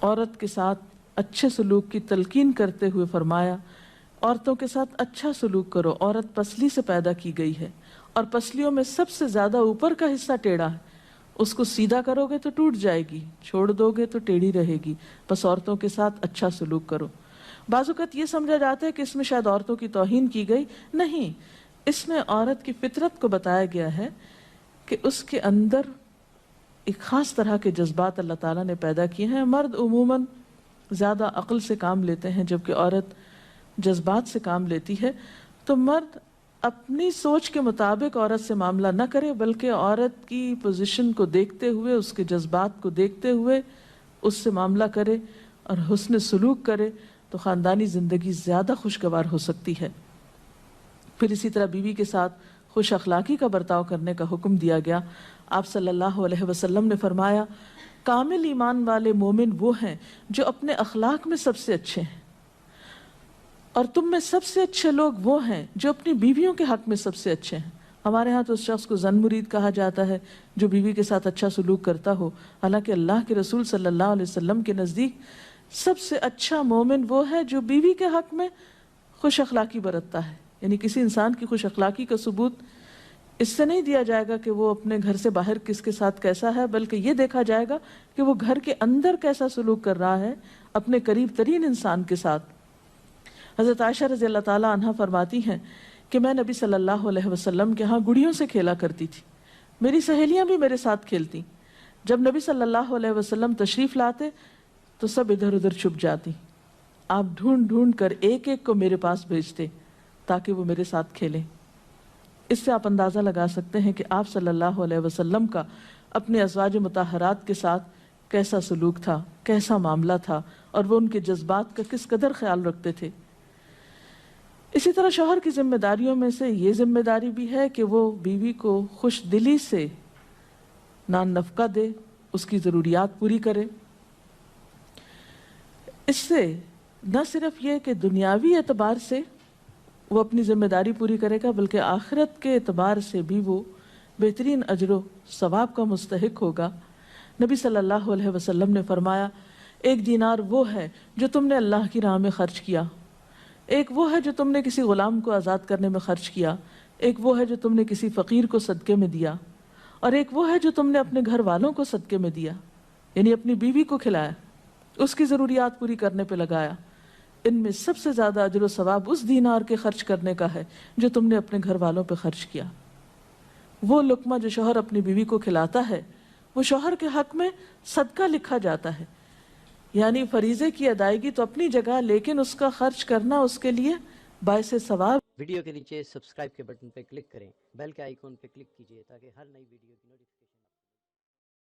عورت کے ساتھ اچھے سلوک کی تلقین کرتے ہوئے فرمایا عورتوں کے ساتھ اچھا سلوک کرو، عورت پسلی سے پیدا کی گئی ہے اور پسلیوں میں سب سے زیادہ اوپر کا حصہ ٹیڑھا ہے، اس کو سیدھا کرو گے تو ٹوٹ جائے گی، چھوڑ دو گے تو ٹیڑھی رہے گی، بس عورتوں کے ساتھ اچھا سلوک کرو۔ بعض اوقات یہ سمجھا جاتا ہے کہ اس میں شاید عورتوں کی توہین کی گئی، نہیں، اس میں عورت کی فطرت کو بتایا گیا ہے کہ اس کے اندر ایک خاص طرح کے جذبات اللہ تعالیٰ نے پیدا کیے ہیں۔ مرد عموماً زیادہ عقل سے کام لیتے ہیں جبکہ عورت جذبات سے کام لیتی ہے، تو مرد اپنی سوچ کے مطابق عورت سے معاملہ نہ کرے بلکہ عورت کی پوزیشن کو دیکھتے ہوئے، اس کے جذبات کو دیکھتے ہوئے اس سے معاملہ کرے اور حسن سلوک کرے تو خاندانی زندگی زیادہ خوشگوار ہو سکتی ہے۔ پھر اسی طرح بیوی کے ساتھ خوش اخلاقی کا برتاؤ کرنے کا حکم دیا گیا۔ آپ صلی اللہ علیہ وسلم نے فرمایا کامل ایمان والے مومن وہ ہیں جو اپنے اخلاق میں سب سے اچھے ہیں، اور تم میں سب سے اچھے لوگ وہ ہیں جو اپنی بیویوں کے حق میں سب سے اچھے ہیں۔ ہمارے ہاں تو اس شخص کو زن مرید کہا جاتا ہے جو بیوی کے ساتھ اچھا سلوک کرتا ہو، حالانکہ اللہ کے رسول صلی اللہ علیہ وسلم کے نزدیک سب سے اچھا مومن وہ ہے جو بیوی کے حق میں خوش اخلاقی برتتا ہے۔ یعنی کسی انسان کی خوش اخلاقی کا ثبوت اس سے نہیں دیا جائے گا کہ وہ اپنے گھر سے باہر کس کے ساتھ کیسا ہے، بلکہ یہ دیکھا جائے گا کہ وہ گھر کے اندر کیسا سلوک کر رہا ہے اپنے قریب ترین انسان کے ساتھ۔ حضرت عائشہ رضی اللہ تعالیٰ عنہا فرماتی ہیں کہ میں نبی صلی اللہ علیہ وسلم کے ہاں گڑیوں سے کھیلا کرتی تھی، میری سہیلیاں بھی میرے ساتھ کھیلتی، جب نبی صلی اللہ علیہ وسلم تشریف لاتے تو سب ادھر ادھر چھپ جاتی، آپ ڈھونڈ ڈھونڈ کر ایک ایک کو میرے پاس بھیجتے تاکہ وہ میرے ساتھ کھیلیں۔ اس سے آپ اندازہ لگا سکتے ہیں کہ آپ صلی اللہ علیہ وسلم کا اپنے ازواج مطہرات کے ساتھ کیسا سلوک تھا، کیسا معاملہ تھا، اور وہ ان کے جذبات کا کس قدر خیال رکھتے تھے۔ اسی طرح شوہر کی ذمہ داریوں میں سے یہ ذمہ داری بھی ہے کہ وہ بیوی کو خوش دلی سے نان نفقہ دے، اس کی ضروریات پوری کرے۔ اس سے نہ صرف یہ کہ دنیاوی اعتبار سے وہ اپنی ذمہ داری پوری کرے گا بلکہ آخرت کے اعتبار سے بھی وہ بہترین اجر و ثواب کا مستحق ہوگا۔ نبی صلی اللہ علیہ وسلم نے فرمایا ایک دینار وہ ہے جو تم نے اللہ کی راہ میں خرچ کیا، ایک وہ ہے جو تم نے کسی غلام کو آزاد کرنے میں خرچ کیا، ایک وہ ہے جو تم نے کسی فقیر کو صدقے میں دیا، اور ایک وہ ہے جو تم نے اپنے گھر والوں کو صدقے میں دیا، یعنی اپنی بیوی کو کھلایا، اس کی ضروریات پوری کرنے پہ لگایا۔ ان میں سب سے زیادہ اجر و ثواب اس دینار کے خرچ کرنے کا ہے جو تم نے اپنے گھر والوں پہ خرچ کیا۔ وہ لقمہ جو شوہر اپنی بیوی کو کھلاتا ہے وہ شوہر کے حق میں صدقہ لکھا جاتا ہے، یعنی فریضے کی ادائیگی تو اپنی جگہ، لیکن اس کا خرچ کرنا اس کے لیے باعث ثواب۔ ویڈیو کے نیچے سبسکرائب کے بٹن پہ کلک کریں، بیل کے آئیکن پہ کلک کیجئے تاکہ ہر نئی ویڈیو کی نوٹیفیکیشن